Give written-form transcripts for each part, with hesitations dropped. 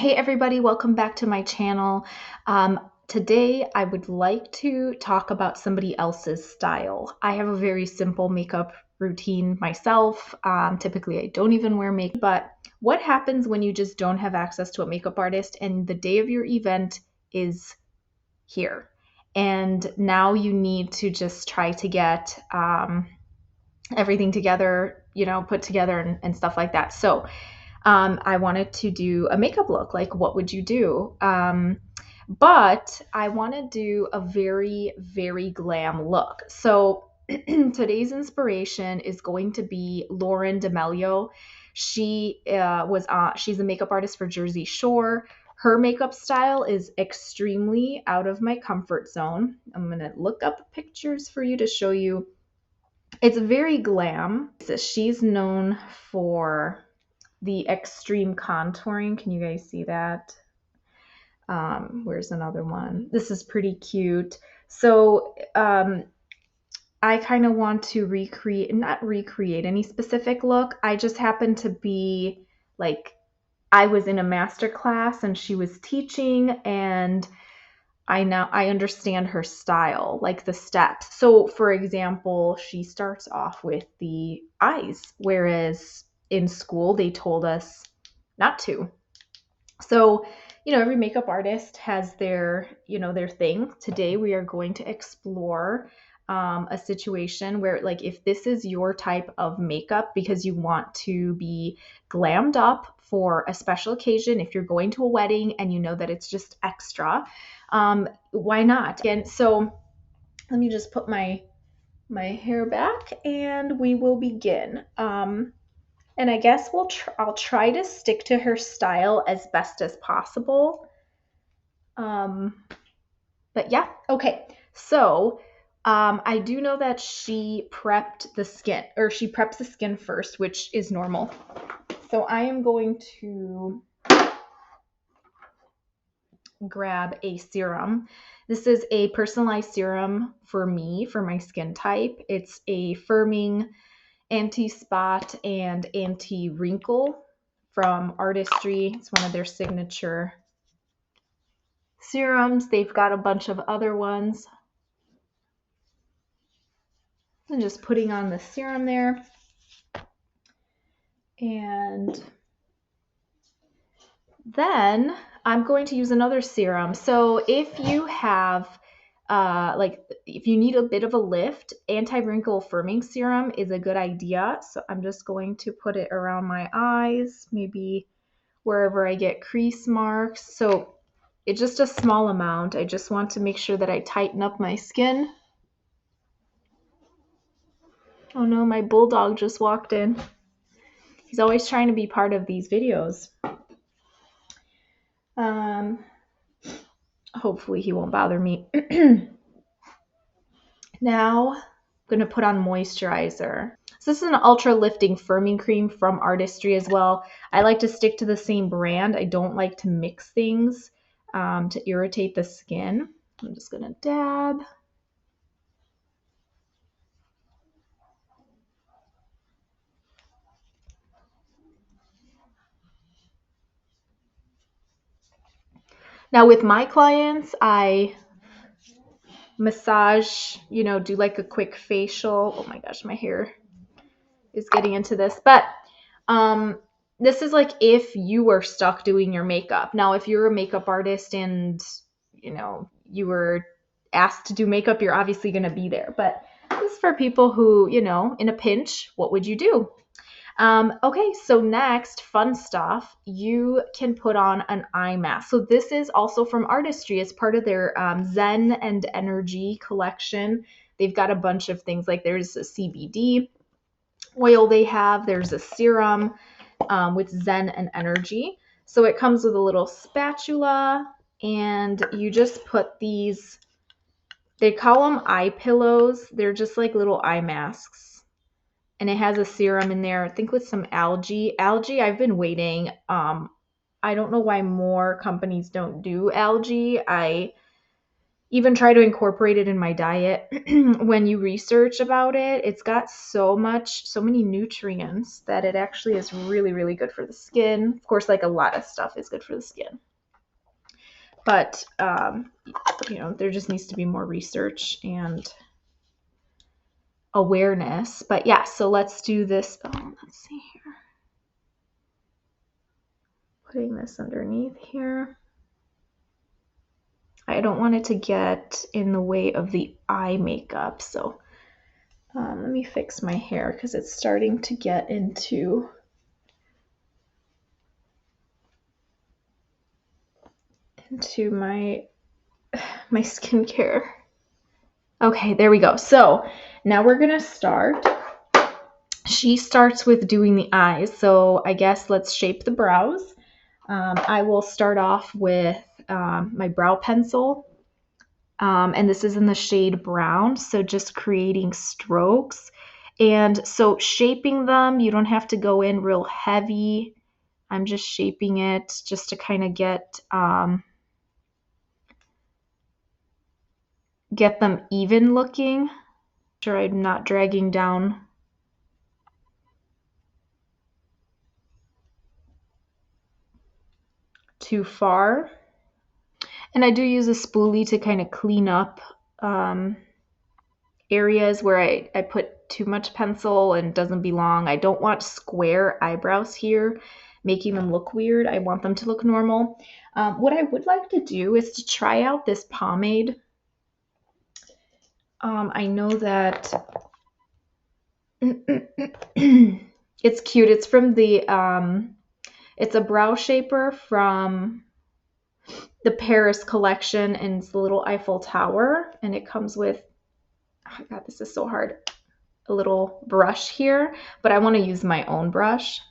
Hey everybody, welcome back to my channel. Today I would like to talk about somebody else's style. I have a very simple makeup routine myself. Typically I don't even wear makeup, but what happens when you just don't have access to a makeup artist and the day of your event is here? And now you need to just try to get everything together, put together and stuff like that. So I wanted to do a makeup look. Like, what would you do? But I want to do a very, very glam look. So today's inspiration is going to be Lauren D'Amelio. She's a makeup artist for Jersey Shore. Her makeup style is extremely out of my comfort zone. I'm going to look up pictures for you to show you. It's very glam. So she's known for the extreme contouring. Can you guys see that? Where's another one? This is pretty cute. So I kind of want to not recreate any specific look. I just happen to be like, I was in a master class and she was teaching, and I understand her style, like the steps. So for example, she starts off with the eyes, whereas in school they told us not to. So, every makeup artist has their thing. Today we are going to explore a situation where, like, if this is your type of makeup because you want to be glammed up for a special occasion, if you're going to a wedding and you know that it's just extra, why not? And so let me just put my hair back and we will begin. And I guess I'll try to stick to her style as best as possible. But yeah, okay. So I do know that she prepped the skin, or she preps the skin first, which is normal. So I am going to grab a serum. This is a personalized serum for me, for my skin type. It's a firming, anti-spot, and anti-wrinkle from Artistry. It's one of their signature serums. They've got a bunch of other ones. I'm just putting on the serum there. And then I'm going to use another serum. So if you have if you need a bit of a lift, anti-wrinkle firming serum is a good idea. So I'm just going to put it around my eyes, maybe wherever I get crease marks. So it's just a small amount. I just want to make sure that I tighten up my skin. Oh no, my bulldog just walked in. He's always trying to be part of these videos. Hopefully he won't bother me. Now I'm going to put on moisturizer. So this is an ultra lifting firming cream from Artistry as well. I like to stick to the same brand. I don't like to mix things to irritate the skin. I'm just going to dab. Now with my clients, I massage, do like a quick facial. Oh my gosh, my hair is getting into this. But this is like if you were stuck doing your makeup. Now, if you're a makeup artist and, you were asked to do makeup, you're obviously going to be there. But this is for people who, in a pinch, what would you do? Okay, so next, fun stuff, you can put on an eye mask. So this is also from Artistry. It's part of their Zen and Energy collection. They've got a bunch of things, like there's a CBD oil they have. There's a serum with Zen and Energy. So it comes with a little spatula, and you just put these, they call them eye pillows. They're just like little eye masks. And it has a serum in there, I think with some algae. Algae, I've been waiting. I don't know why more companies don't do algae. I even try to incorporate it in my diet. When you research about it, it's got so many nutrients that it actually is really, really good for the skin. Of course, like a lot of stuff is good for the skin. But, there just needs to be more research and awareness. But yeah, so let's do this. Oh, let's see here. Putting this underneath here. I don't want it to get in the way of the eye makeup. So let me fix my hair because it's starting to get into my skincare. Okay, there we go. So now we're gonna start. She starts with doing the eyes. So I guess let's shape the brows. I will start off with my brow pencil. And this is in the shade brown. So just creating strokes. And so shaping them, you don't have to go in real heavy. I'm just shaping it just to kind of get them even looking. Sure, I'm not dragging down too far. And I do use a spoolie to kind of clean up areas where I put too much pencil and doesn't belong. I don't want square eyebrows here, making them look weird. I want them to look normal. What I would like to do is to try out this pomade. I know that it's cute. It's from it's a brow shaper from the Paris collection, and it's the little Eiffel Tower, and it comes with, oh God, this is so hard, a little brush here, but I want to use my own brush.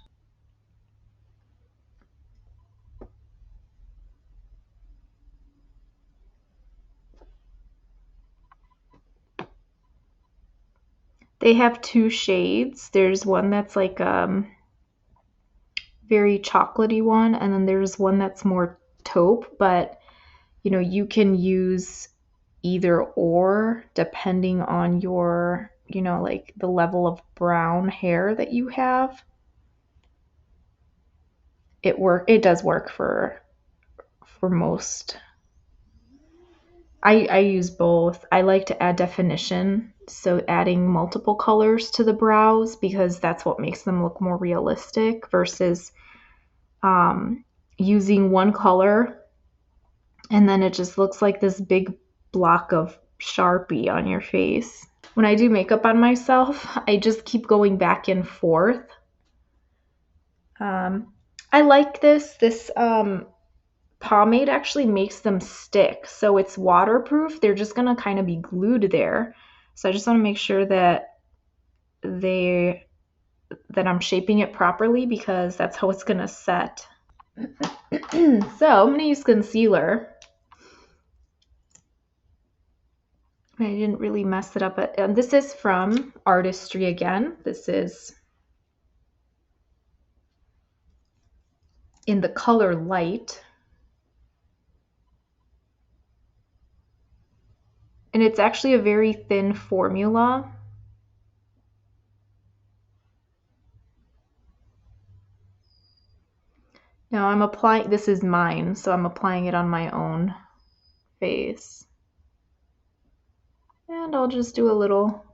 They have two shades. There's one that's like very chocolatey one, and then there's one that's more taupe, but you can use either or depending on your, like the level of brown hair that you have. It does work for most. I use both. I like to add definition, so adding multiple colors to the brows, because that's what makes them look more realistic versus using one color and then it just looks like this big block of Sharpie on your face. When I do makeup on myself, I just keep going back and forth. I like this. This pomade actually makes them stick, so it's waterproof. They're just gonna kind of be glued there. So I just want to make sure that I'm shaping it properly, because that's how it's gonna set. So I'm gonna use concealer. I didn't really mess it up, but this is from Artistry again. This is in the color Light. And it's actually a very thin formula. Now I'm applying, this is mine, so I'm applying it on my own face. And I'll just do a little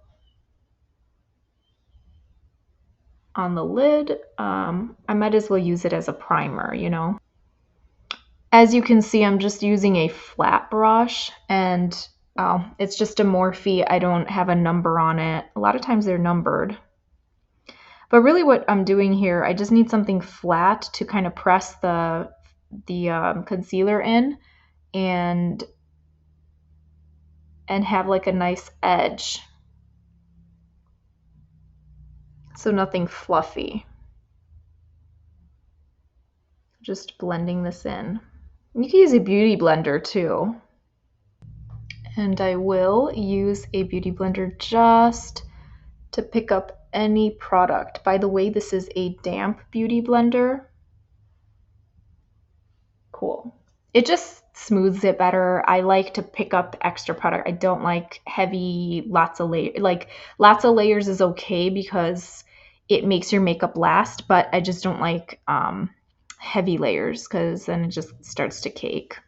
on the lid. I might as well use it as a primer, As you can see, I'm just using a flat brush, and it's just a Morphe. I don't have a number on it. A lot of times they're numbered. But really what I'm doing here, I just need something flat to kind of press the concealer in and have like a nice edge. So nothing fluffy. Just blending this in. You can use a beauty blender too. And I will use a beauty blender just to pick up any product. By the way, this is a damp beauty blender. Cool. It just smooths it better. I like to pick up extra product. I don't like heavy, lots of layers. Like lots of layers is okay because it makes your makeup last, but I just don't like heavy layers because then it just starts to cake.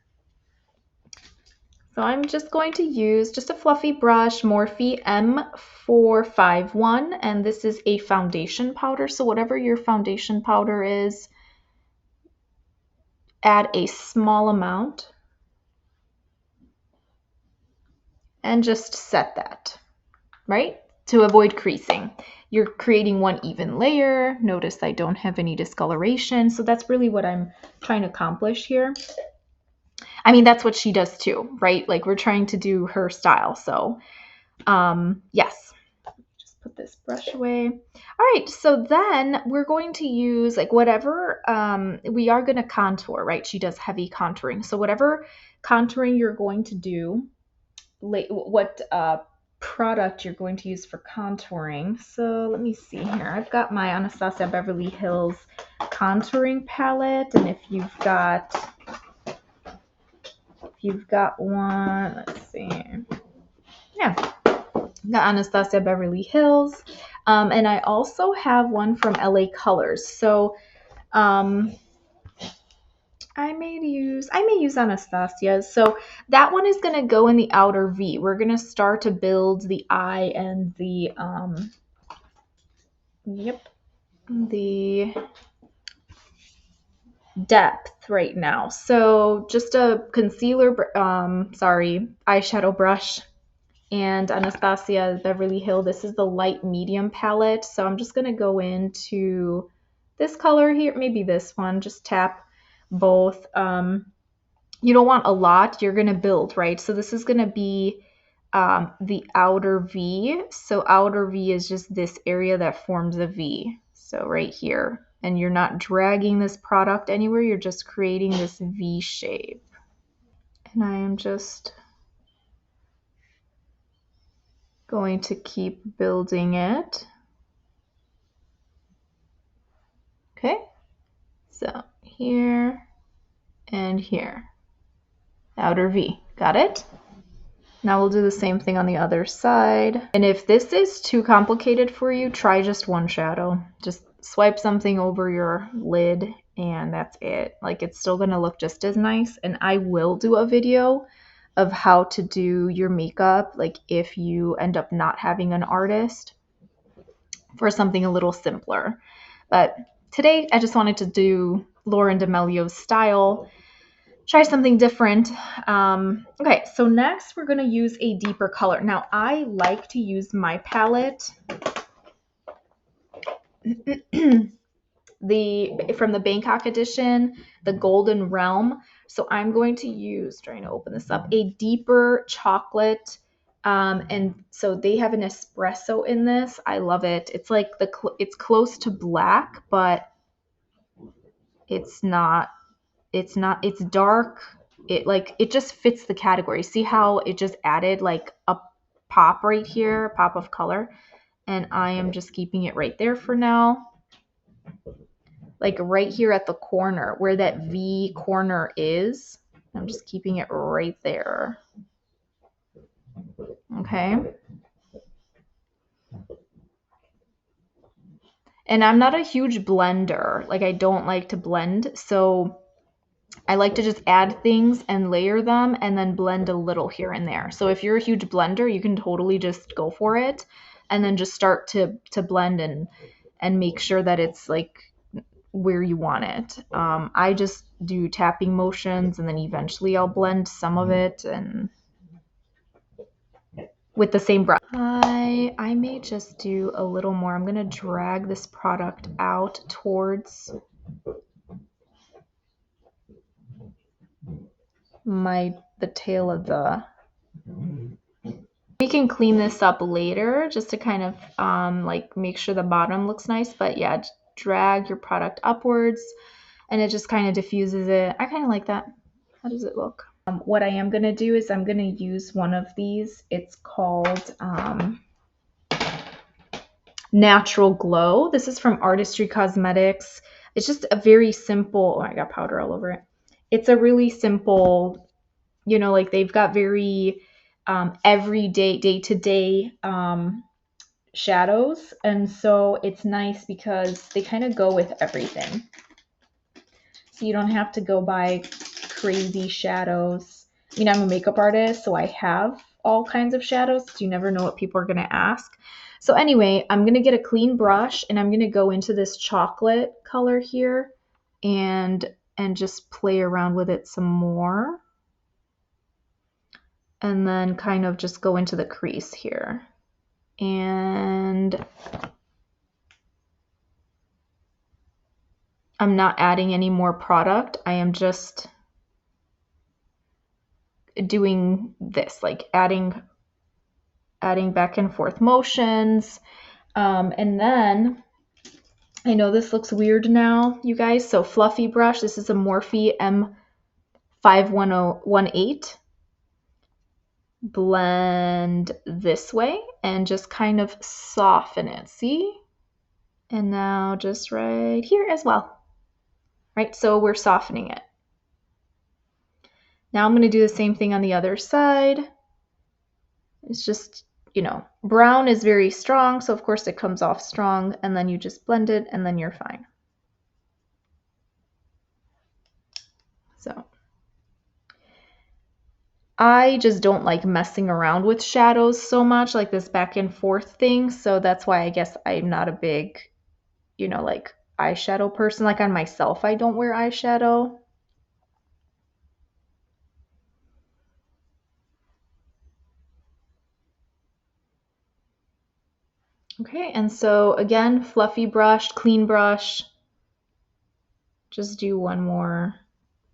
So I'm just going to use just a fluffy brush, Morphe M451, and this is a foundation powder. So whatever your foundation powder is, add a small amount and just set that, right? To avoid creasing. You're creating one even layer. Notice I don't have any discoloration. So that's really what I'm trying to accomplish here. I mean, that's what she does too, right? Like we're trying to do her style. So yes, just put this brush away. All right, so then we're going to use like whatever, we are going to contour, right? She does heavy contouring. So whatever contouring you're going to do, what product you're going to use for contouring. So let me see here. I've got my Anastasia Beverly Hills contouring palette, and if you've got one, let's see. Yeah, I've got Anastasia Beverly Hills, and I also have one from LA Colors. So I may use Anastasia's. So that one is going to go in the outer V. We're going to start to build the eye and the the depth right now. So just a concealer, eyeshadow brush, and Anastasia Beverly Hills. This is the light medium palette. So I'm just going to go into this color here, maybe this one, just tap both. You don't want a lot, you're going to build, right? So this is going to be the outer V. So outer V is just this area that forms a V. So right here. And you're not dragging this product anywhere, you're just creating this V shape. And I am just going to keep building it. Okay, so here and here. Outer V, got it? Now we'll do the same thing on the other side. And if this is too complicated for you, try just one shadow. Just swipe something over your lid and that's it. Like it's still gonna look just as nice. And I will do a video of how to do your makeup, like if you end up not having an artist, for something a little simpler. But today I just wanted to do Lauren D'Amelio's style. Try something different. Okay, so next we're going to use a deeper color. Now, I like to use my palette, from the Bangkok edition, the Golden Realm. So I'm going to use, trying to open this up, a deeper chocolate. And so they have an espresso in this. I love it. It's like it's close to black, but it's not. It's dark. It just fits the category. See how it just added like a pop right here, a pop of color. And I am just keeping it right there for now. Like right here at the corner where that V corner is. I'm just keeping it right there. Okay. And I'm not a huge blender. Like I don't like to blend. So I like to just add things and layer them and then blend a little here and there. So if you're a huge blender, you can totally just go for it and then just start to blend and make sure that it's like where you want it. I just do tapping motions and then eventually I'll blend some of it and with the same brush. I may just do a little more. I'm going to drag this product out towards the tail of the. We can clean this up later just to kind of like make sure the bottom looks nice, but yeah, drag your product upwards and it just kind of diffuses it. I kind of like that. How does it look? What I am going to do is I'm going to use one of these. It's called Natural Glow. This is from Artistry Cosmetics. It's just a very simple, oh, I got powder all over it. It's a really simple you know, like they've got very everyday, day-to-day shadows. And so it's nice because they kind of go with everything. So you don't have to go buy crazy shadows. I mean, I'm a makeup artist, so I have all kinds of shadows. So you never know what people are going to ask. So anyway, I'm going to get a clean brush and I'm going to go into this chocolate color here and just play around with it some more. And then kind of just go into the crease here. And I'm not adding any more product. I am just doing this, like adding back and forth motions. And then I know this looks weird now, you guys. So fluffy brush. This is a Morphe M5118. Blend this way and just kind of soften it. See? And now just right here as well. Right? So we're softening it. Now I'm going to do the same thing on the other side. It's just, you know, brown is very strong, so of course it comes off strong, and then you just blend it and then you're fine. So I just don't like messing around with shadows so much, like this back and forth thing. So that's why I guess I'm not a big, you know, like eyeshadow person. Like on myself, I don't wear eyeshadow. Okay, and so again, fluffy brush, clean brush. Just do one more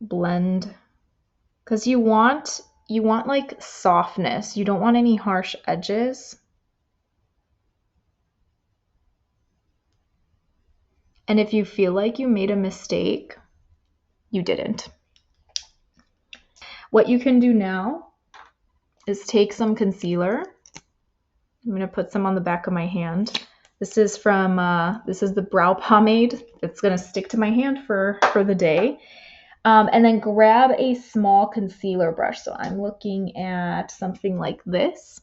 blend. Because you want like softness. You don't want any harsh edges. And if you feel like you made a mistake, you didn't. What you can do now is take some concealer. I'm going to put some on the back of my hand. This is from, this is the brow pomade that's going to stick to my hand for the day. And then grab a small concealer brush. So I'm looking at something like this.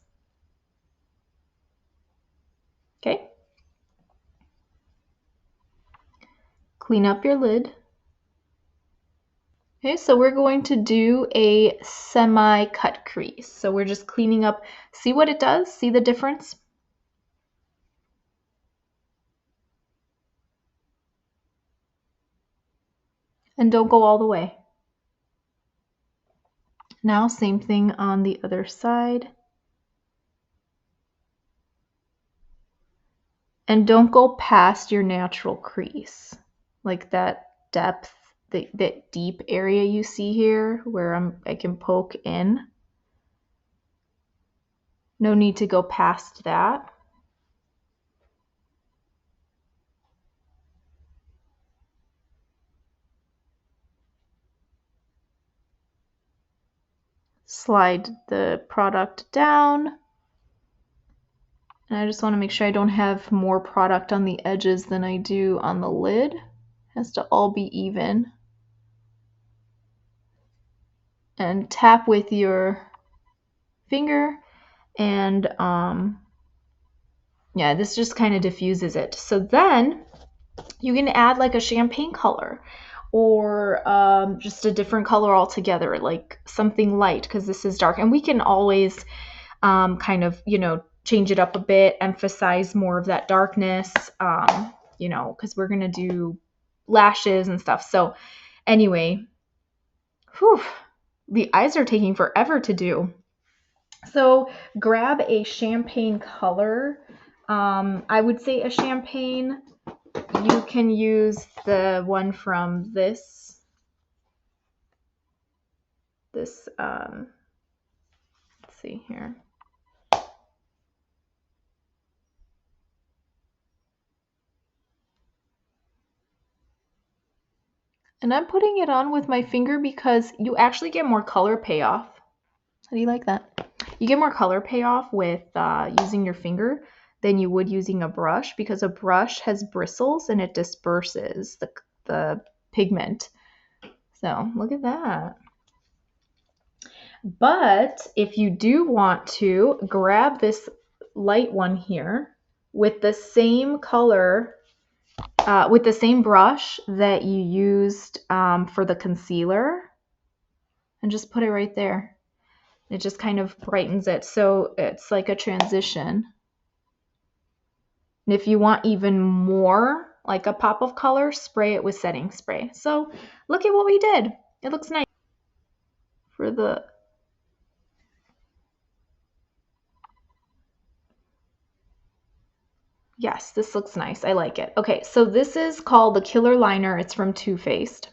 Okay. Clean up your lid. Okay, so we're going to do a semi-cut crease. So we're just cleaning up. See what it does? See the difference? And don't go all the way. Now, same thing on the other side. And don't go past your natural crease, like that depth, that deep area you see here where I can poke in. No need to go past that. Slide the product down. And I just want to make sure I don't have more product on the edges than I do on the lid. It has to all be even. And tap with your finger and yeah, this just kind of diffuses it. So then you can add like a champagne color or just a different color altogether, like something light because this is dark. And we can always kind of, you know, change it up a bit, emphasize more of that darkness, you know, because we're going to do lashes and stuff. So anyway, whew, the eyes are taking forever to do. So grab a champagne color. I would say a champagne. You can use the one from this, let's see here. And I'm putting it on with my finger because you actually get more color payoff. How do you like that? You get more color payoff with using your finger than you would using a brush because a brush has bristles and it disperses the pigment. So look at that. But if you do want to, grab this light one here with the same color, with the same brush that you used for the concealer, and just put it right there. It just kind of brightens it, so it's like a transition. And if you want even more, like a pop of color, spray it with setting spray. So look at what we did. It looks nice for the... Yes, this looks nice. I like it. Okay, so this is called the Killer Liner. It's from Too Faced.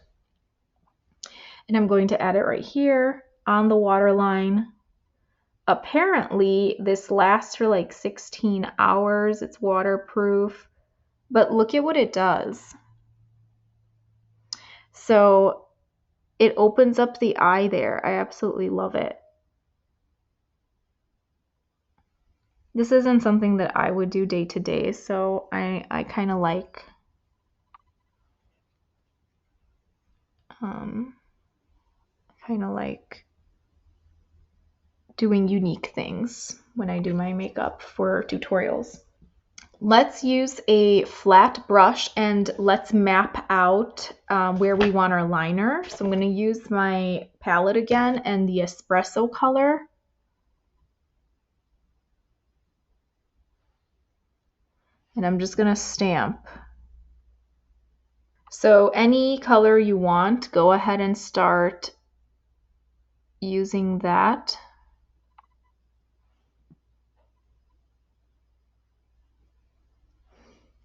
And I'm going to add it right here on the waterline. Apparently, this lasts for like 16 hours. It's waterproof. But look at what it does. So it opens up the eye there. I absolutely love it. This isn't something that I would do day to day, so I kind of like doing unique things when I do my makeup for tutorials. Let's use a flat brush and let's map out where we want our liner. So I'm going to use my palette again and the espresso color. And I'm just going to stamp. So any color you want, go ahead and start using that.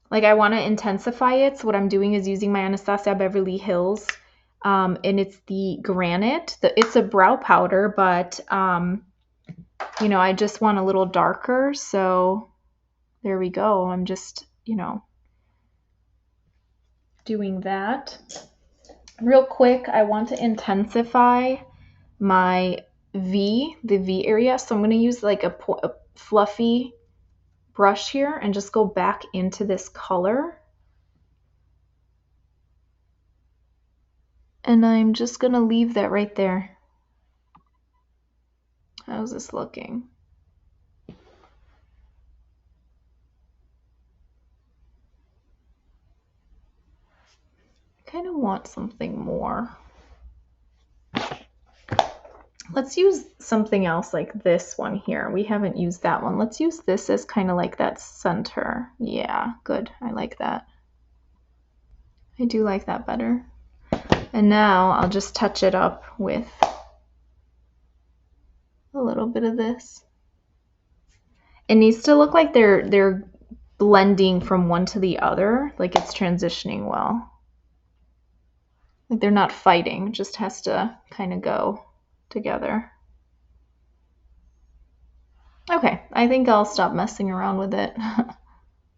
Like I want to intensify it, so what I'm doing is using my Anastasia Beverly Hills, and it's the Granite. It's a brow powder, but you know, I just want a little darker, so there we go. I'm just, you know, doing that. Real quick, I want to intensify my the V area, so I'm going to use like a fluffy brush here and just go back into this color. And I'm just going to leave that right there. How's this looking? I kind of want something more. Let's use something else like this one here. We haven't used that one. Let's use this as kind of like that center. Yeah, good. I like that. I do like that better. And now I'll just touch it up with a little bit of this. It needs to look like they're blending from one to the other, like it's transitioning well. Like they're not fighting, it just has to kind of go together. Okay, I think I'll stop messing around with it.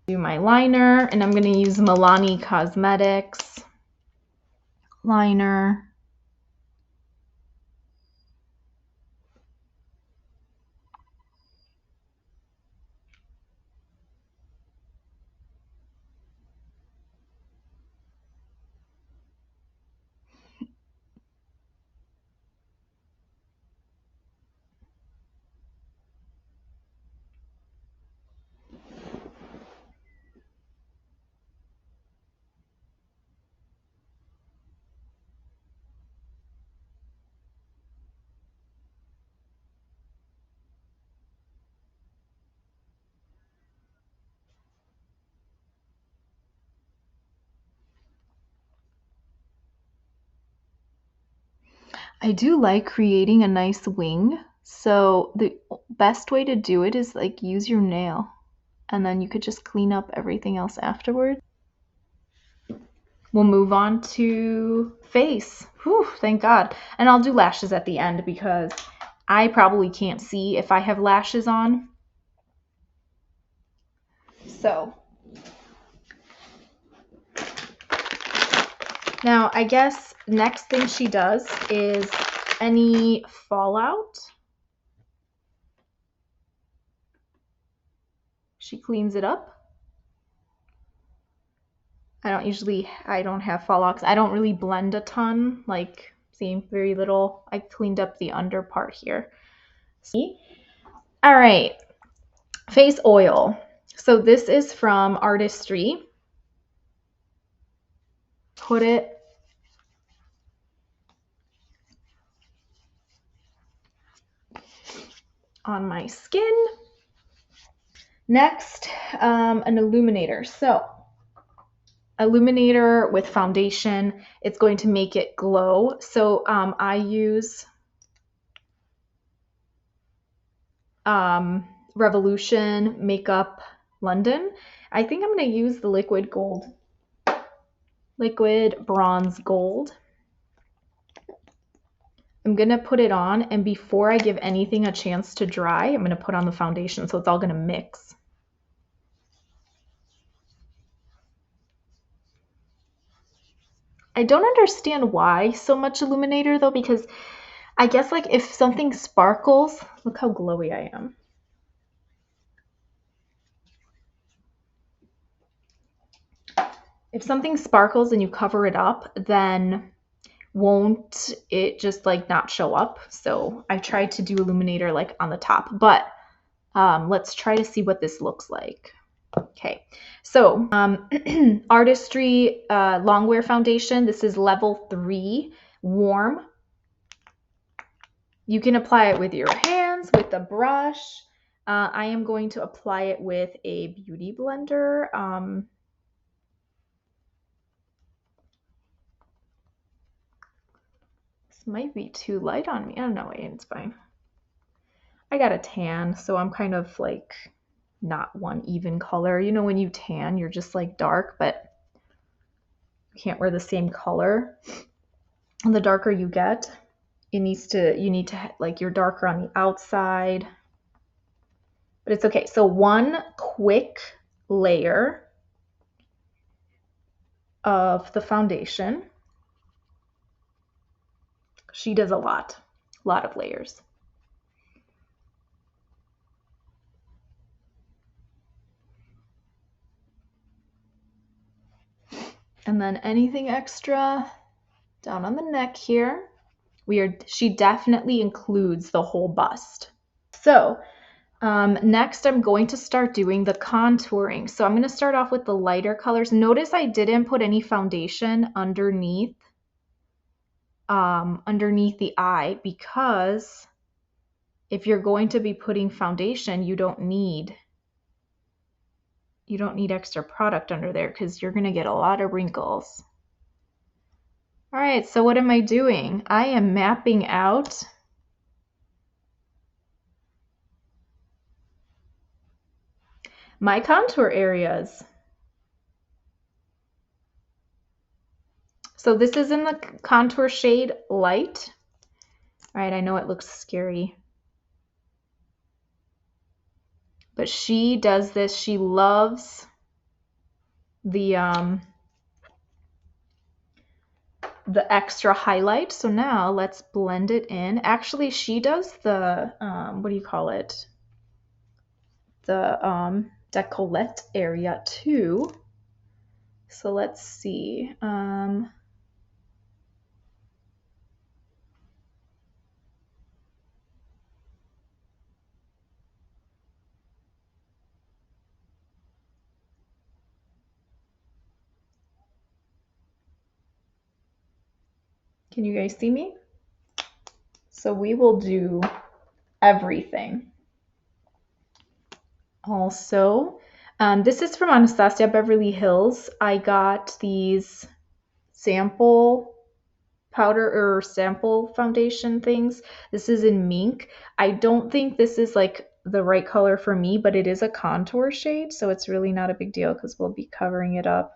Do my liner, and I'm going to use Milani Cosmetics liner. I do like creating a nice wing, so the best way to do it is like use your nail, and then you could just clean up everything else afterwards. We'll move on to face. Whew, thank God. And I'll do lashes at the end because I probably can't see if I have lashes on. So now I guess next thing she does is any fallout. She cleans it up. I don't have fallouts. I don't really blend a ton, like See, very little. I cleaned up the under part here. See? All right, face oil. So this is from Artistry. Put it on my skin. Next, an illuminator. So illuminator with foundation, it's going to make it glow. So I use Revolution Makeup London. I think I'm going to use the liquid bronze gold. I'm going to put it on, and before I give anything a chance to dry, I'm going to put on the foundation, so it's all going to mix. I don't understand why so much illuminator though, because I guess like if something sparkles, look how glowy I am. If something sparkles and you cover it up, then won't it just like not show up? So I tried to do illuminator like on the top, but let's try to see what this looks like. Okay, so Artistry Longwear Foundation. This is level 3, warm. You can apply it with your hands, with a brush. I am going to apply it with a beauty blender. This might be too light on me. I don't know, it's fine. I got a tan, so I'm kind of like not one even color. You know, when you tan, you're just like dark, but you can't wear the same color. And the darker you get, you need to like, you're darker on the outside, but it's okay. So one quick layer of the foundation. She does a lot of layers. And then anything extra down on the neck here. She definitely includes the whole bust. So next I'm going to start doing the contouring. So I'm going to start off with the lighter colors. Notice I didn't put any foundation underneath the eye, because if you're going to be putting foundation, you don't need extra product under there, because you're going to get a lot of wrinkles. All right, so what am I doing? I am mapping out my contour areas. So this is in the contour shade Light. All right, I know it looks scary, but she does this. She loves the extra highlight. So now let's blend it in. Actually, she does the what do you call it? The decollete area too. So let's see. Can you guys see me? So we will do everything. Also, this is from Anastasia Beverly Hills. I got these sample powder or sample foundation things. This is in Mink. I don't think this is like the right color for me, but it is a contour shade, so it's really not a big deal because we'll be covering it up.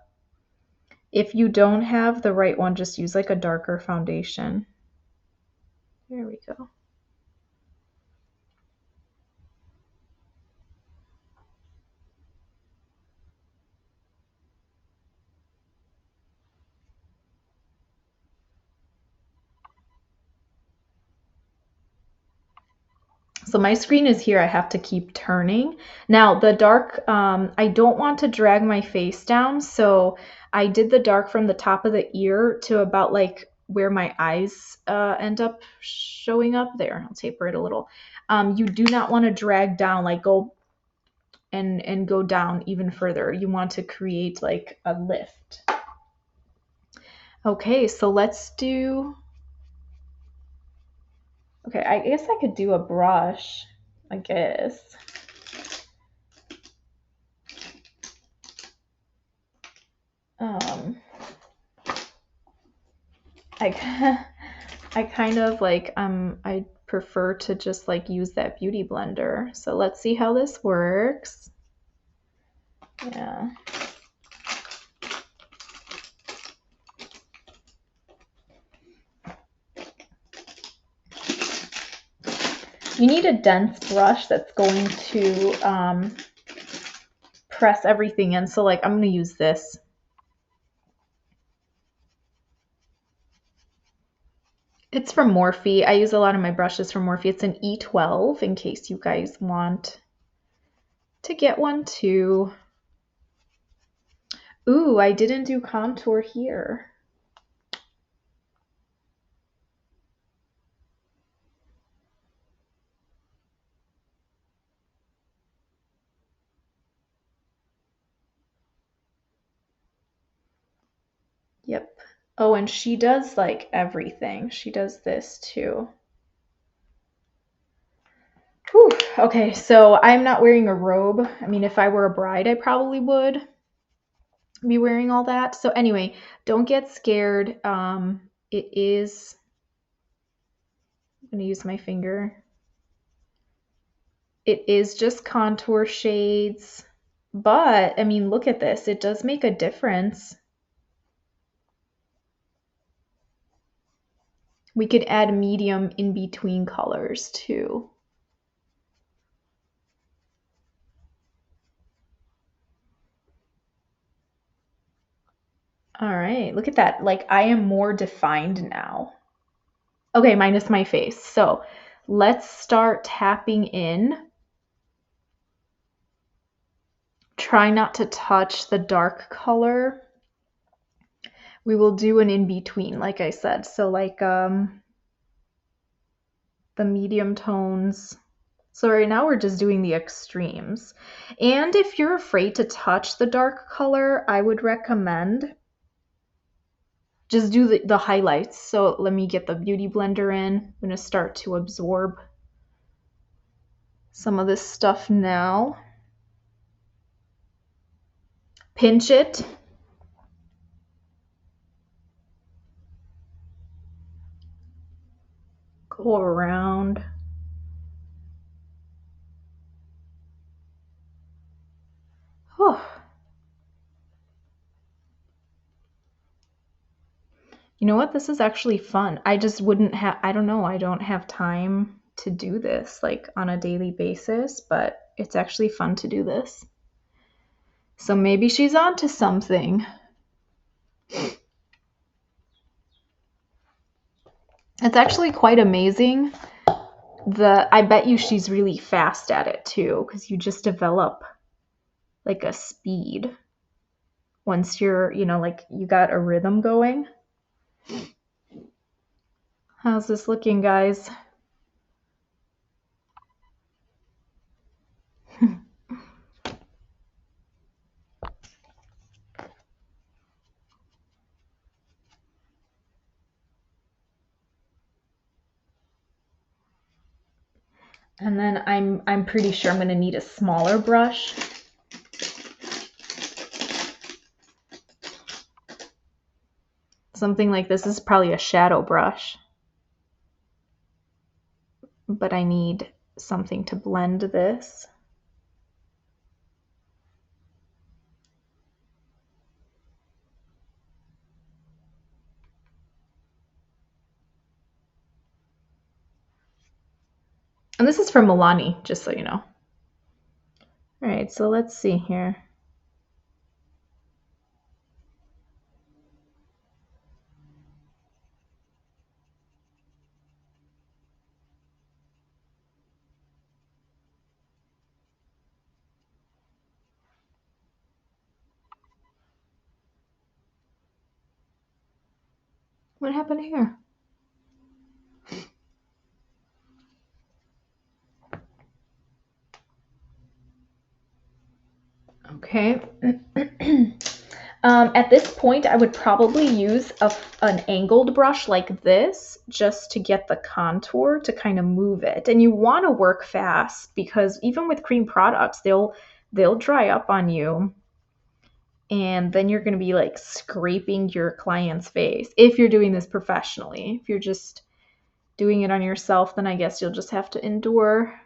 If you don't have the right one, just use like a darker foundation. There we go. So my screen is here. I have to keep turning. Now the dark, I don't want to drag my face down. So I did the dark from the top of the ear to about like where my eyes end up showing up. There, I'll taper it a little. You do not want to drag down, like go and go down even further. You want to create like a lift. Okay, so let's do, okay, I guess I could do a brush, I guess. I kind of like, I prefer to just like use that beauty blender. So let's see how this works. Yeah. You need a dense brush that's going to press everything in. So like I'm going to use this. It's from Morphe. I use a lot of my brushes from Morphe. It's an E12 in case you guys want to get one too. Ooh, I didn't do contour here. Yep. Oh, and she does like everything. She does this too. Whew. Okay, so I'm not wearing a robe. I mean, if I were a bride, I probably would be wearing all that. So anyway, don't get scared. It is, I'm gonna use my finger. It is just contour shades, but I mean, look at this. It does make a difference. We could add medium in between colors too. All right, look at that. Like I am more defined now. Okay, minus my face. So let's start tapping in. Try not to touch the dark color. We will do an in-between, like I said. So like the medium tones. So right now we're just doing the extremes. And if you're afraid to touch the dark color, I would recommend just do the highlights. So let me get the beauty blender in. I'm going to start to absorb some of this stuff now. Pinch it. Go around. Oh. You know what? This is actually fun. I just wouldn't have, I don't know, I don't have time to do this like on a daily basis, but it's actually fun to do this. So maybe she's onto something. It's actually quite amazing. I bet you she's really fast at it too, because you just develop like a speed once you're, like you got a rhythm going. How's this looking, guys? And then I'm pretty sure I'm going to need a smaller brush. Something like this is probably a shadow brush. But I need something to blend this. And this is from Milani, just so you know. All right, so let's see here. What happened here? Okay. At this point, I would probably use an angled brush like this just to get the contour to kind of move it. And you want to work fast because even with cream products, they'll dry up on you. And then you're going to be like scraping your client's face if you're doing this professionally. If you're just doing it on yourself, then I guess you'll just have to endure.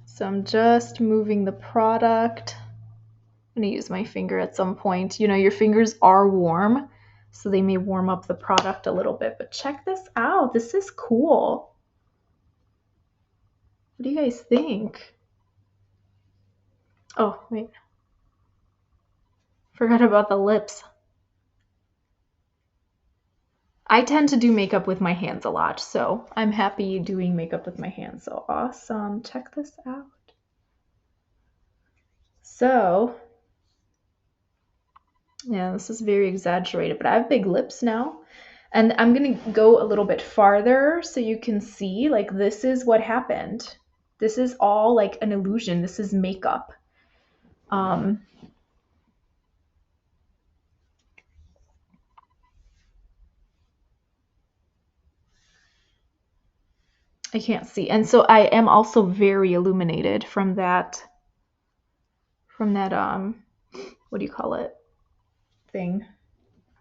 So I'm just moving the product. I'm going to use my finger at some point. You know, your fingers are warm, so they may warm up the product a little bit. But check this out. This is cool. What do you guys think? Oh, wait. Forgot about the lips. I tend to do makeup with my hands a lot, so I'm happy doing makeup with my hands. So awesome. Check this out. So, yeah, this is very exaggerated, but I have big lips now. And I'm going to go a little bit farther so you can see, like, this is what happened. This is all like an illusion. This is makeup. I can't see. And so I am also very illuminated from that, what do you call it? Thing,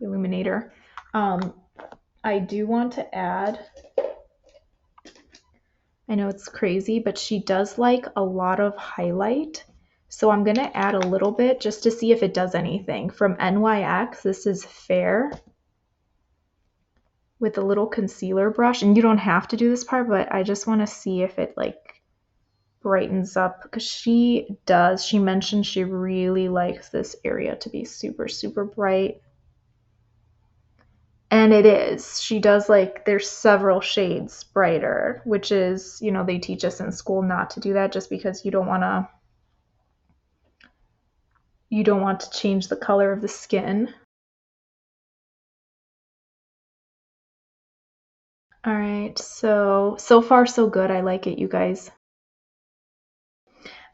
illuminator. I do want to add, I know it's crazy, but she does like a lot of highlight. So I'm going to add a little bit just to see if it does anything. From NYX, this is Fair with a little concealer brush. And you don't have to do this part, but I just want to see if it like brightens up because she does. She mentioned she really likes this area to be super, super bright. And it is. She does like, there's several shades brighter, which is, you know, they teach us in school not to do that just because you don't want to change the color of the skin. All right, so far so good. I like it, you guys.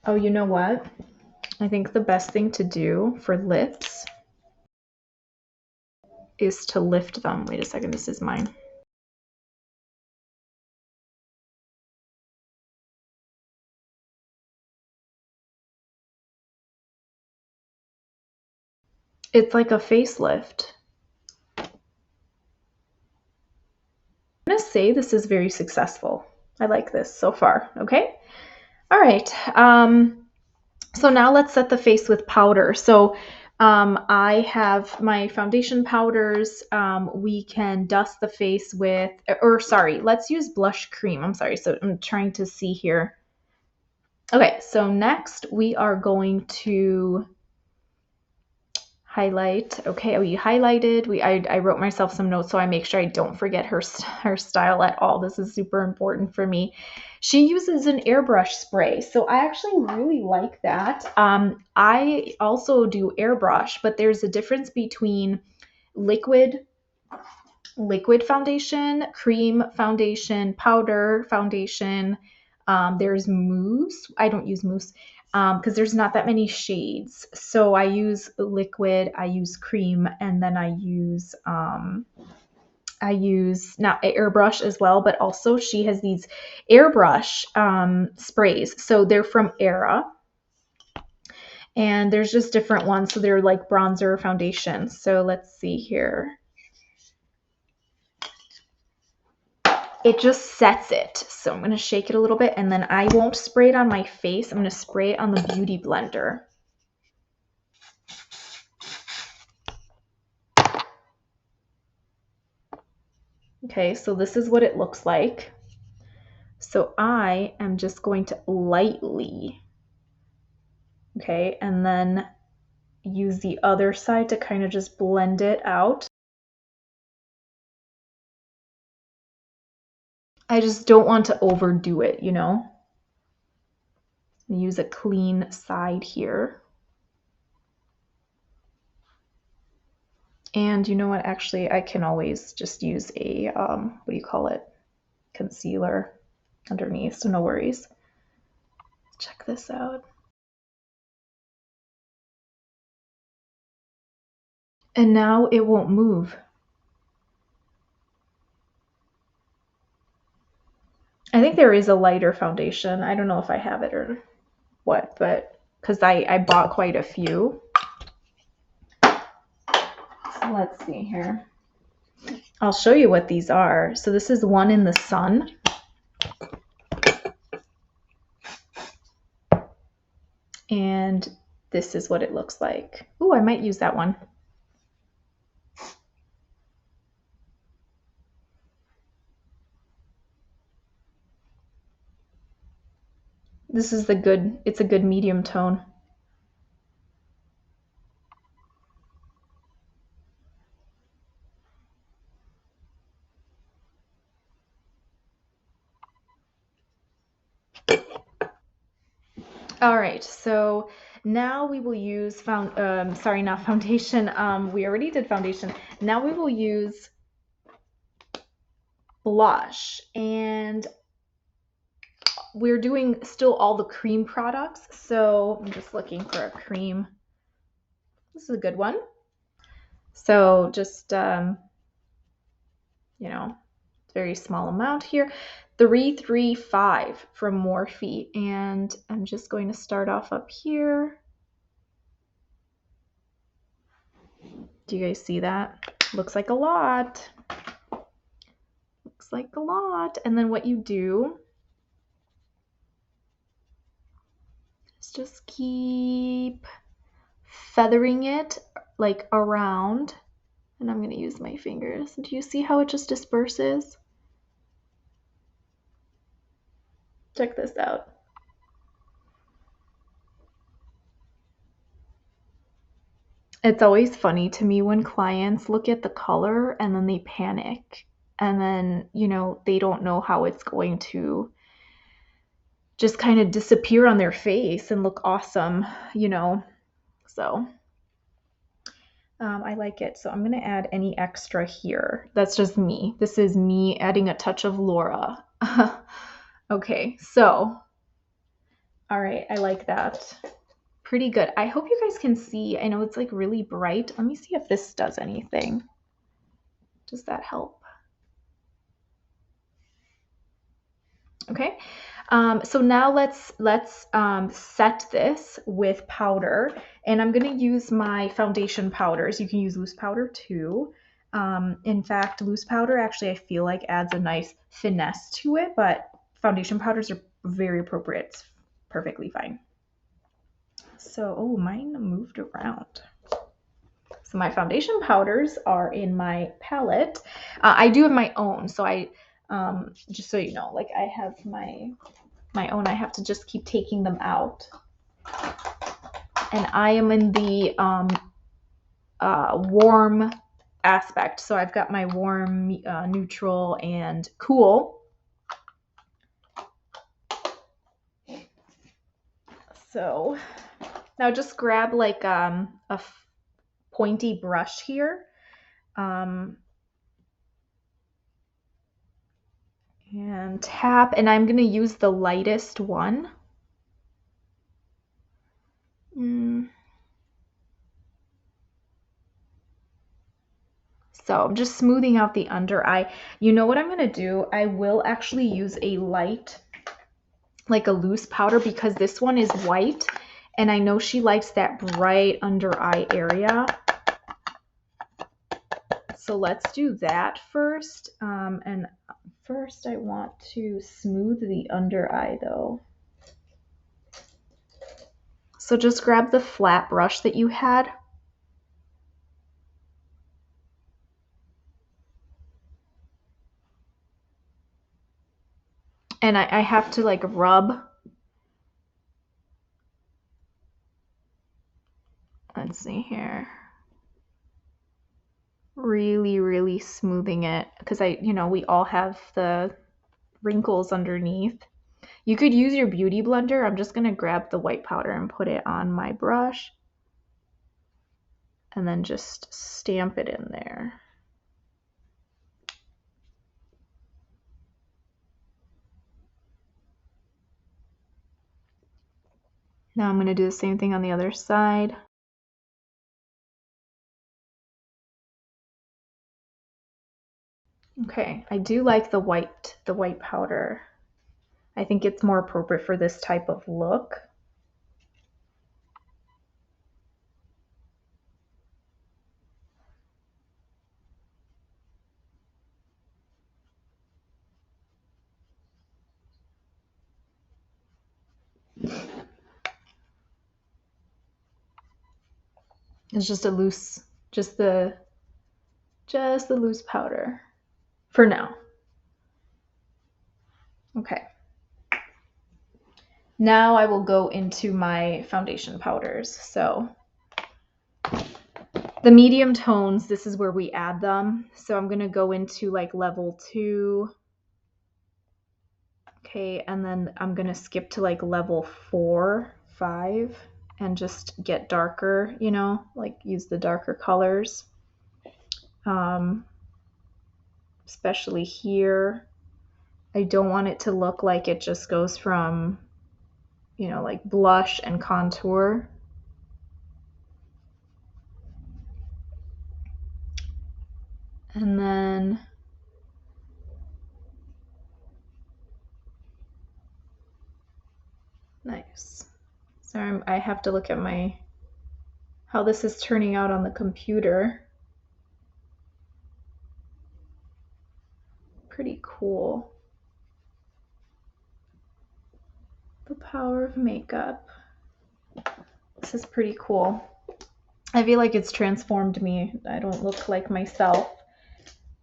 Oh, you know what? I think the best thing to do for lips is to lift them. Wait a second, this is mine. It's like a facelift. I'm gonna say this is very successful. I like this so far, okay? All right, so now let's set the face with powder. So I have my foundation powders. We can dust the face with, or sorry, let's use blush cream. I'm sorry, so I'm trying to see here. Okay, so next we are going to highlight. Okay, we highlighted. I wrote myself some notes so I make sure I don't forget her style at all. This is super important for me. She uses an airbrush spray, so I actually really like that. I also do airbrush, but there's a difference between liquid foundation, cream foundation, powder foundation. There's mousse. I don't use mousse because there's not that many shades. So I use liquid, I use cream, and then I use not airbrush as well, but also she has these airbrush sprays. So they're from Era. And there's just different ones. So they're like bronzer foundation. So let's see here. It just sets it. So I'm going to shake it a little bit and then I won't spray it on my face. I'm going to spray it on the Beauty Blender. Okay, so this is what it looks like. So I am just going to lightly, okay, and then use the other side to kind of just blend it out. I just don't want to overdo it, you know? Use a clean side here. And you know what? Actually, I can always just use a, what do you call it? Concealer underneath, so no worries. Check this out. And now it won't move. I think there is a lighter foundation. I don't know if I have it or what, but because I bought quite a few. So let's see here. I'll show you what these are. So this is One in the Sun. And this is what it looks like. Ooh, I might use that one. This is it's a good medium tone. All right, so now we will use not foundation. We already did foundation. Now we will use blush, and we're doing still all the cream products. So I'm just looking for a cream. This is a good one. So just very small amount here. 335 from Morphe, and I'm just going to start off up here. Do you guys see that? Looks like a lot. Looks like a lot. And then what you do is just keep feathering it like around. And I'm going to use my fingers. Do you see how it just disperses? Check this out. It's always funny to me when clients look at the color and then they panic. And then, they don't know how it's going to just kind of disappear on their face and look awesome, So I like it. So I'm going to add any extra here. That's just me. This is me adding a touch of Laura. Okay, so, all right, I like that. Pretty good. I hope you guys can see. I know it's like really bright. Let me see if this does anything. Does that help? Okay. So now let's set this with powder, and I'm going to use my foundation powders. You can use loose powder too. In fact, loose powder actually I feel like adds a nice finesse to it, but foundation powders are very appropriate. It's perfectly fine. So, oh, mine moved around. So my foundation powders are in my palette. I do have my own, so I just so you know, like I have my own. I have to just keep taking them out. And I am in the warm aspect. So I've got my warm, neutral, and cool. So now just grab like a pointy brush here. And tap, and I'm going to use the lightest one. So I'm just smoothing out the under eye. You know what I'm going to do? I will actually use a light, like a loose powder, because this one is white, and I know she likes that bright under eye area. So let's do that first. And first I want to smooth the under eye though. So just grab the flat brush that you had. And I have to like rub. Let's see here. Really, really smoothing it, because we all have the wrinkles underneath. You could use your beauty blender. I'm just going to grab the white powder and put it on my brush. and then just stamp it in there. Now I'm going to do the same thing on the other side. Okay, I do like the white powder. I think it's more appropriate for this type of look. It's just a loose, just the loose powder for now. Okay. Now I will go into my foundation powders. So the medium tones, this is where we add them. So I'm going to go into like level 2. Okay, and then I'm going to skip to like level 4, 5, and just get darker, you know, like use the darker colors. Especially here. I don't want it to look like it just goes from, you know, like blush and contour. And then nice. Sorry, I have to look at how this is turning out on the computer. Pretty cool. The power of makeup. This is pretty cool. I feel like it's transformed me. I don't look like myself.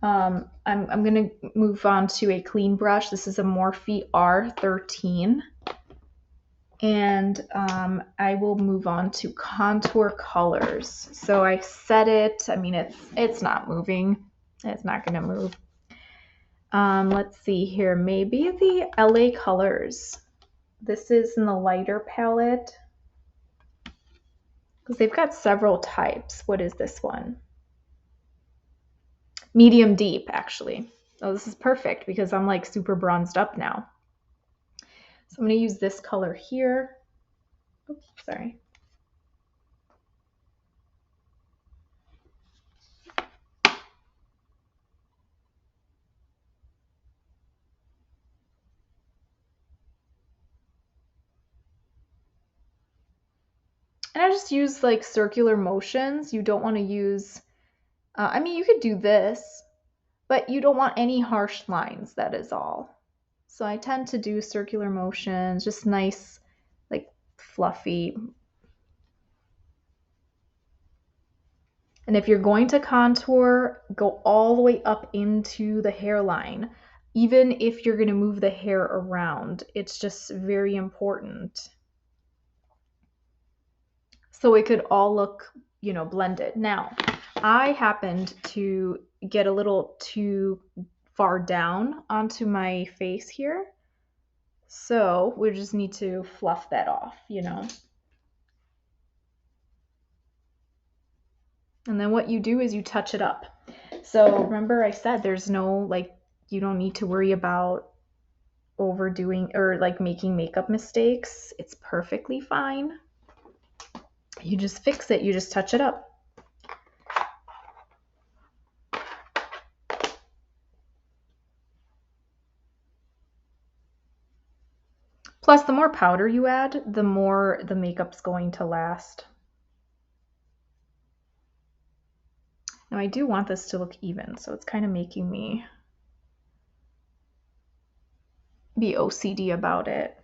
I'm gonna move on to a clean brush. This is a Morphe R13. And I will move on to contour colors. So I set it. I mean, it's not moving. It's not gonna move. Let's see here. Maybe the LA colors. This is in the lighter palette because they've got several types. What is this one? Medium deep, actually. Oh, this is perfect because I'm like super bronzed up now. So I'm going to use this color here. Oops, sorry. And I just use like circular motions. You don't want to use, I mean, you could do this, but you don't want any harsh lines, that is all. So I tend to do circular motions, just nice, like fluffy. And if you're going to contour, go all the way up into the hairline. Even if you're going to move the hair around, it's just very important. So it could all look, you know, blended. Now, I happened to get a little too far down onto my face here. So we just need to fluff that off, you know. And then what you do is you touch it up. So remember I said there's no, like, you don't need to worry about overdoing or like making makeup mistakes. It's perfectly fine. You just fix it. You just touch it up. Plus, the more powder you add, the more the makeup's going to last. Now, I do want this to look even, so it's kind of making me be OCD about it.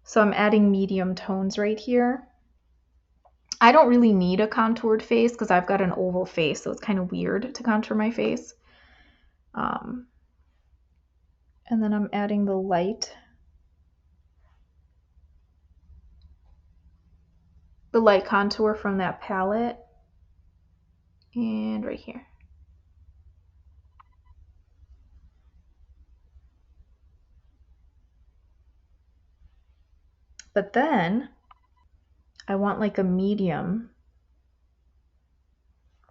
So I'm adding medium tones right here. I don't really need a contoured face because I've got an oval face, so it's kind of weird to contour my face. And then I'm adding the light contour from that palette. And right here. But then I want like a medium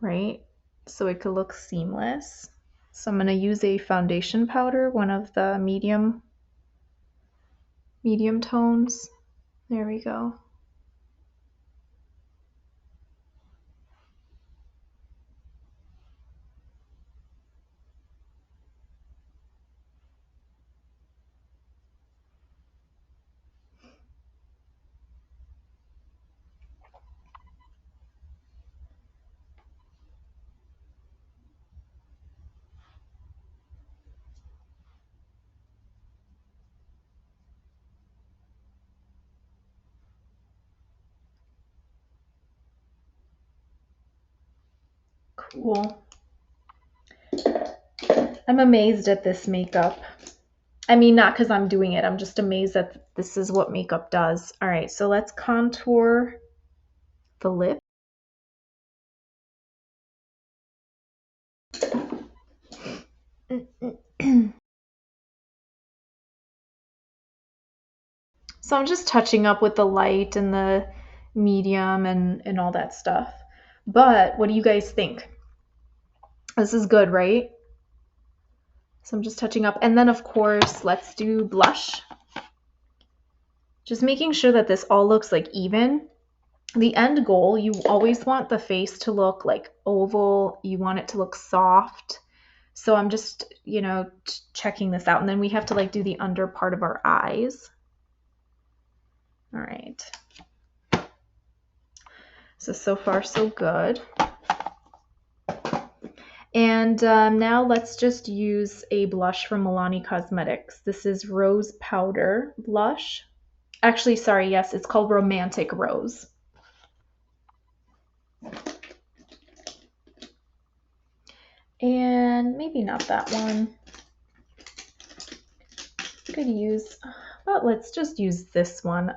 right? So it could look seamless. So I'm going to use a foundation powder, one of the medium tones. There we go. Cool. I'm amazed at this makeup. I mean, not because I'm doing it. I'm just amazed that this is what makeup does. All right, so let's contour the lip. So I'm just touching up with the light and the medium and all that stuff. But what do you guys think? This is good, right? So I'm just touching up. And then, of course, let's do blush. Just making sure that this all looks like even. The end goal, you always want the face to look like oval. You want it to look soft. So I'm just, checking this out. And then we have to like do the under part of our eyes. All right. So far so good. And now let's just use a blush from Milani Cosmetics. This is Rose Powder Blush. Actually, sorry, yes, it's called Romantic Rose. And maybe not that one. Could use, but let's just use this one.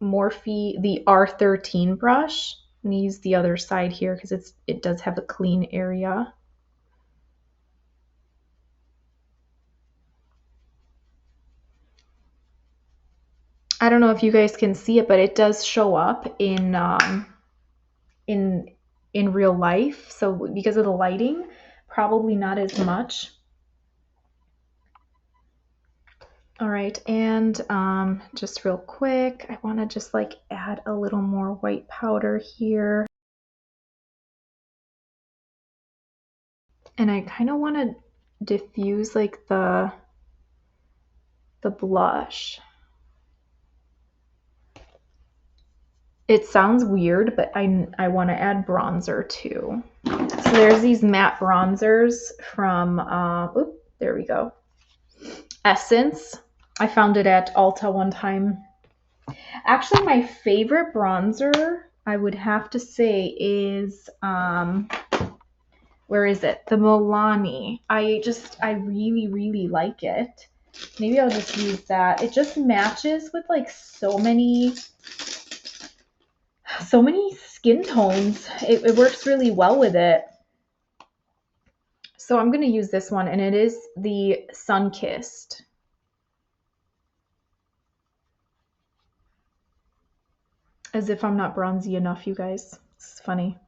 Morphe, the R13 brush. I'm gonna use the other side here because it does have a clean area. I don't know if you guys can see it, but it does show up in real life. So because of the lighting, probably not as much. All right, and just real quick, I want to just like add a little more white powder here. And I kind of want to diffuse like the blush. It sounds weird, but I want to add bronzer too. So there's these matte bronzers from, there we go. Essence. I found it at Ulta one time. Actually, my favorite bronzer, I would have to say, is, where is it? The Milani. I really, really like it. Maybe I'll just use that. It just matches with like so many skin tones. It works really well with it. So I'm going to use this one, and it is the Sun-Kissed. As if I'm not bronzy enough, you guys. It's funny.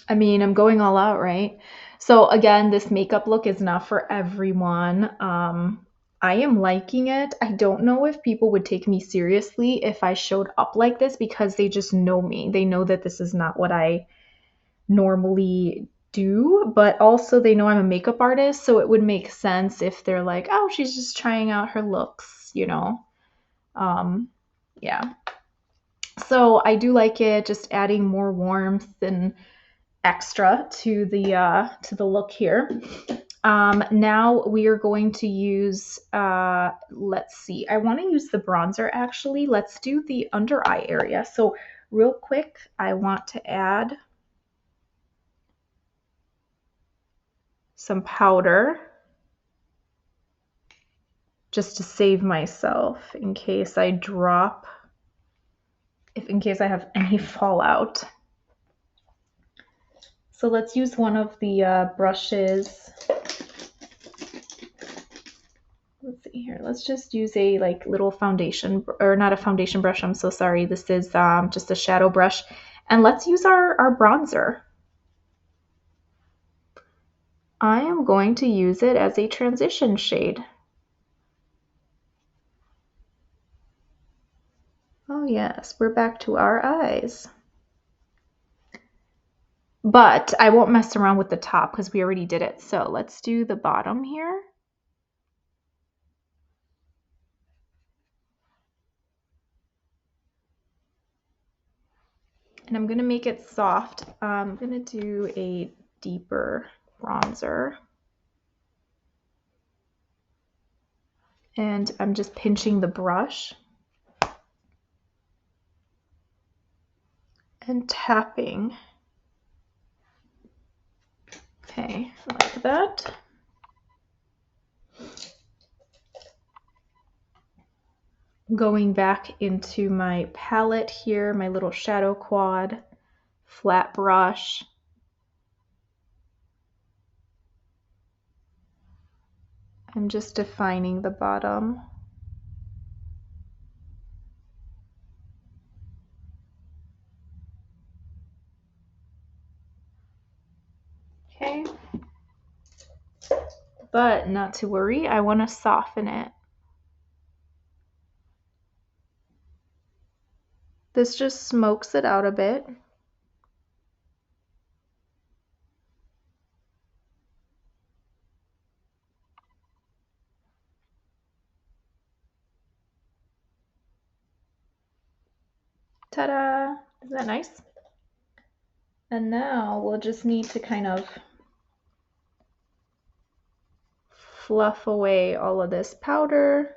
I mean, I'm going all out, right? So again, this makeup look is not for everyone. I am liking it. I don't know if people would take me seriously if I showed up like this because they just know me. They know that this is not what I normally do, but also they know I'm a makeup artist, so it would make sense if they're like, oh, she's just trying out her looks, yeah. So I do like it, just adding more warmth and extra to the look here. Now we are going to use, let's see, I want to use the bronzer actually. Let's do the under eye area. So real quick, I want to add some powder just to save myself in case I drop, in case I have any fallout. So let's use one of the brushes. Let's see. see here. Let's just use a like little foundation, or not a foundation brush. I'm so sorry. This is just a shadow brush. And let's use our bronzer. I am going to use it as a transition shade. Oh yes, we're back to our eyes. But I won't mess around with the top because we already did it. So let's do the bottom here. And I'm going to make it soft. I'm going to do a deeper bronzer. And I'm just pinching the brush and tapping. Okay, like that. Going back into my palette here, my little shadow quad, flat brush. I'm just defining the bottom. Okay. But not to worry, I want to soften it. This just smokes it out a bit. Ta-da! Isn't that nice? And now we'll just need to kind of fluff away all of this powder.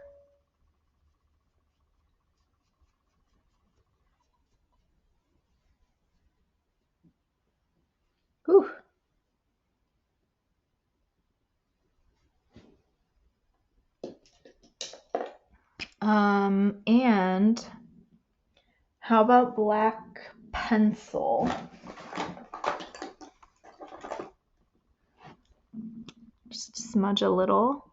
Whew. And how about black pencil? Just smudge a little.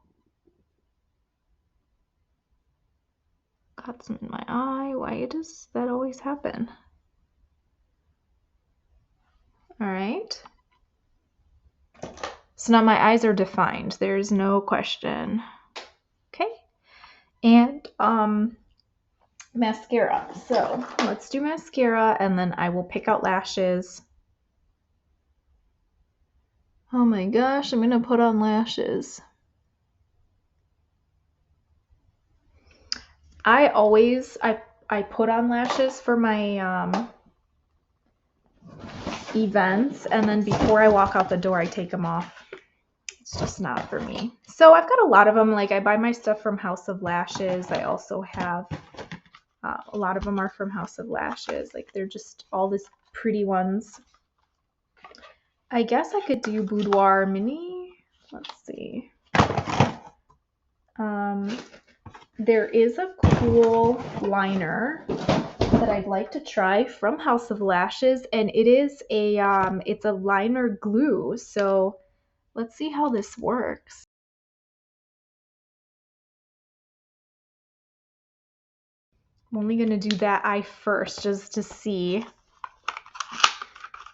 Got some in my eye. Why does that always happen? All right. So now my eyes are defined. There's no question. Okay. And mascara. So let's do mascara, and then I will pick out lashes. Oh my gosh, I'm gonna put on lashes. I put on lashes for my events, and then before I walk out the door I take them off. It's just not for me. So I've got a lot of them. Like, I buy my stuff from House of Lashes. I also have a lot of them are from House of Lashes. Like, they're just all these pretty ones. I guess I could do Boudoir Mini. Let's see. There is a cool liner that I'd like to try from House of Lashes, and it is it's a liner glue. So let's see how this works. I'm only going to do that eye first just to see.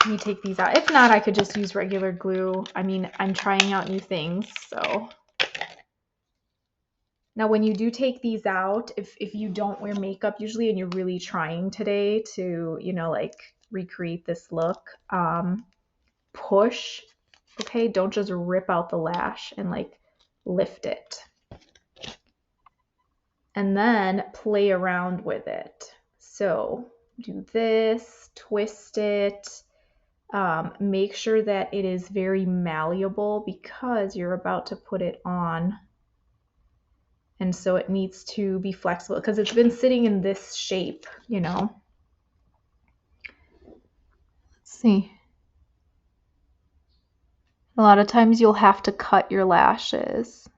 Let me take these out. If not, I could just use regular glue. I mean, I'm trying out new things, so. Now, when you do take these out, if you don't wear makeup usually and you're really trying today to, you know, like recreate this look, push, okay? Don't just rip out the lash and like lift it. And then play around with it. So do this, twist it, make sure that it is very malleable because you're about to put it on. And so it needs to be flexible because it's been sitting in this shape, you know. Let's see. A lot of times you'll have to cut your lashes.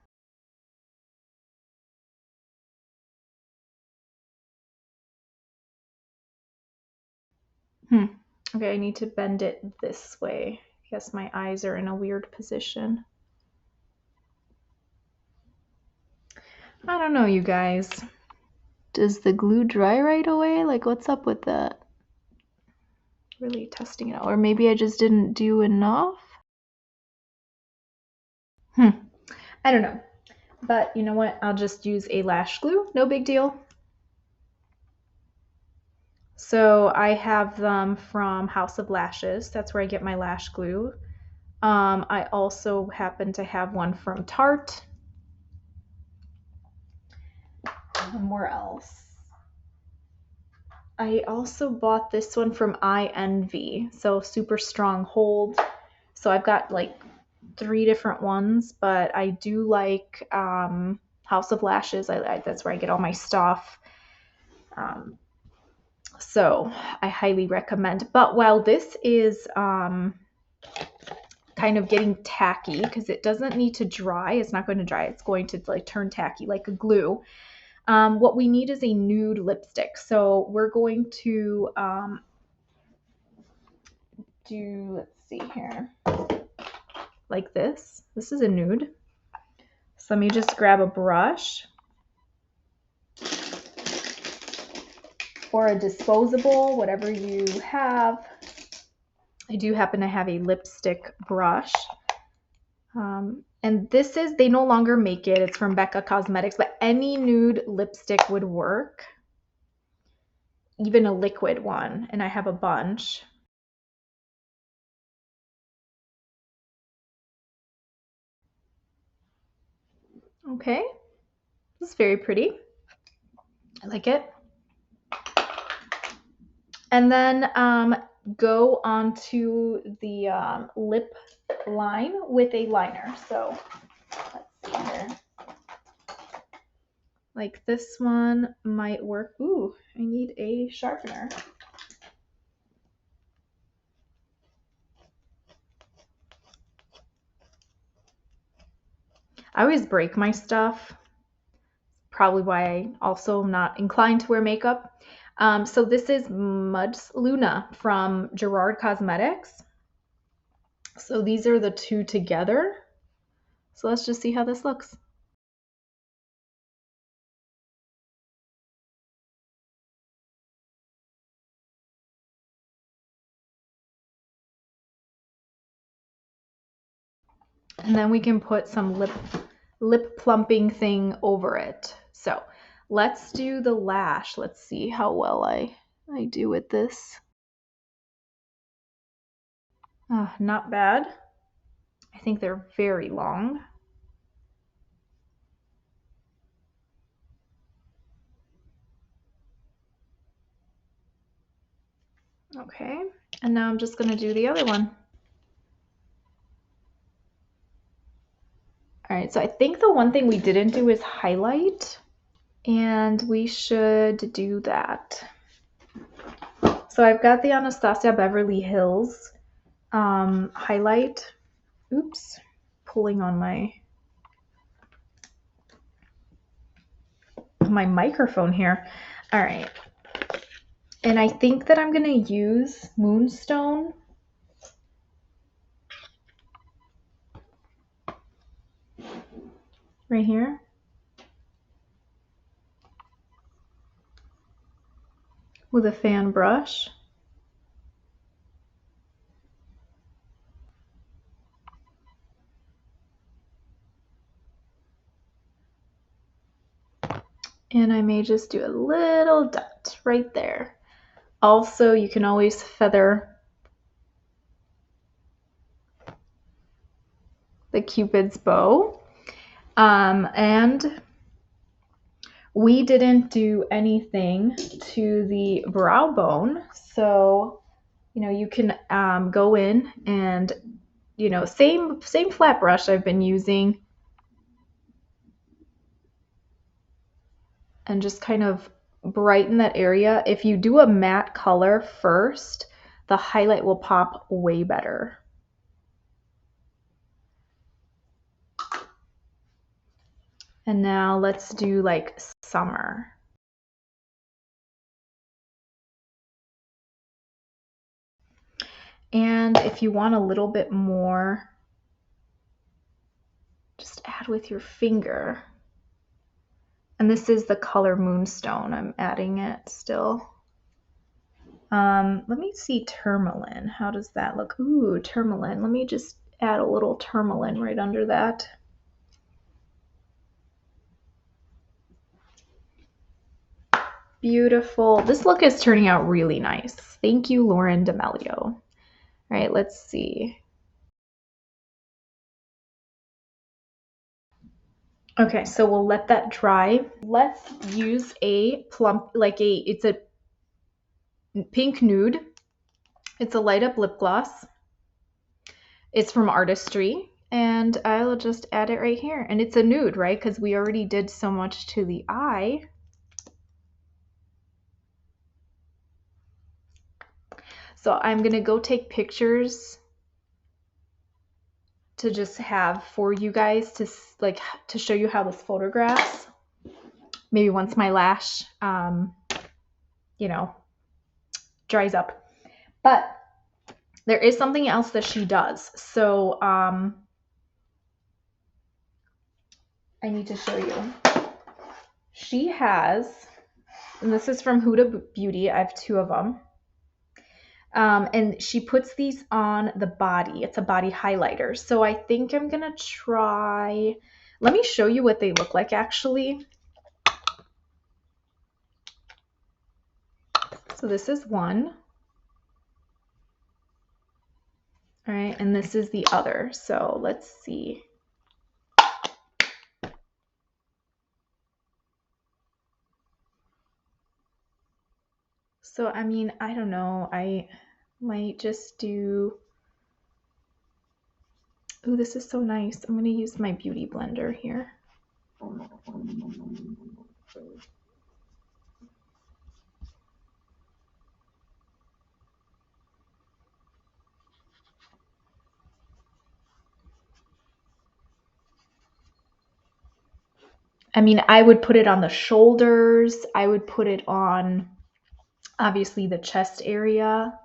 Okay, I need to bend it this way. I guess my eyes are in a weird position. I don't know, you guys. Does the glue dry right away? Like, what's up with that? Really testing it out. Or maybe I just didn't do enough? I don't know. But you know what? I'll just use a lash glue. No big deal. So I have them from House of Lashes. That's where I get my lash glue. I also happen to have one from Tarte. Where else? I also bought this one from INV, so super strong hold. So I've got like 3 different ones, but I do like House of Lashes. That's where I get all my stuff. So I highly recommend. But while this is kind of getting tacky, because it doesn't need to dry, it's not going to dry. It's going to like turn tacky like a glue. What we need is a nude lipstick. So we're going to do, let's see here, like this. This is a nude. So let me just grab a brush or a disposable, whatever you have. I do happen to have a lipstick brush. And this is, they no longer make it. It's from Becca Cosmetics, but any nude lipstick would work. Even a liquid one, and I have a bunch. Okay, this is very pretty. I like it. And then go onto the lip line with a liner. So let's see here. Like this one might work. Ooh, I need a sharpener. I always break my stuff. Probably why I also am not inclined to wear makeup. So this is Mud's Luna from Gerard Cosmetics. So these are the 2 together. So let's just see how this looks. And then we can put some lip plumping thing over it. So let's do the lash. Let's see how well I do with this. Not bad. I think they're very long. Okay, and now I'm just gonna do the other one. All right, so I think the one thing we didn't do is highlight, and we should do that. So I've got the Anastasia Beverly Hills highlight. Oops, pulling on my microphone here. All right, and I think that I'm gonna use Moonstone. Right here. With a fan brush. And I may just do a little dot right there. Also, you can always feather the Cupid's bow. And we didn't do anything to the brow bone. So, you know, you can go in and, you know, same flat brush I've been using. And just kind of brighten that area. If you do a matte color first, the highlight will pop way better. And now let's do like summer. And if you want a little bit more, just add with your finger. And this is the color Moonstone. I'm adding it still. Let me see tourmaline. How does that look? Ooh, tourmaline. Let me just add a little tourmaline right under that. Beautiful. This look is turning out really nice. Thank you, Lauren D'Amelio. All right, let's see. Okay, so we'll let that dry. Let's use a plump, it's a pink nude. It's a light up lip gloss. It's from Artistry, and I'll just add it right here. And it's a nude, right? Because we already did so much to the eye. So I'm gonna go take pictures to just have for you guys to show you how this photographs. Maybe once my lash, dries up. But there is something else that she does. So I need to show you. She has, and this is from Huda Beauty. I have 2 of them. And she puts these on the body. It's a body highlighter. So I think I'm going to try, let me show you what they look like actually. So this is one. All right, and this is the other. So let's see. So, I mean, I don't know. I might just do, oh, this is so nice. I'm going to use my beauty blender here. I mean, I would put it on the shoulders. I would put it on, obviously, the chest area.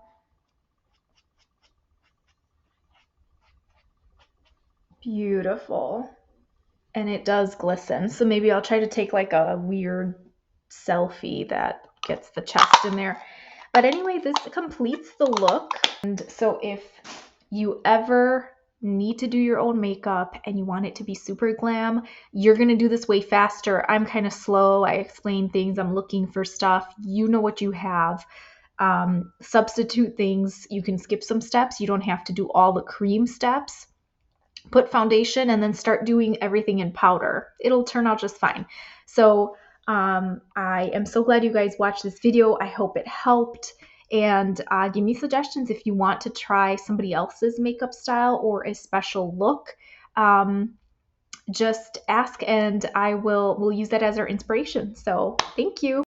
Beautiful. And it does glisten. So maybe I'll try to take like a weird selfie that gets the chest in there. But anyway, this completes the look. And so if you ever need to do your own makeup and you want it to be super glam, you're going to do this way faster. I'm kind of slow. I explain things. I'm looking for stuff. You know what you have. Substitute things. You can skip some steps. You don't have to do all the cream steps. Put foundation and then start doing everything in powder. It'll turn out just fine. So I am so glad you guys watched this video. I hope it helped. And give me suggestions if you want to try somebody else's makeup style or a special look. Just ask and we'll use that as our inspiration. So thank you.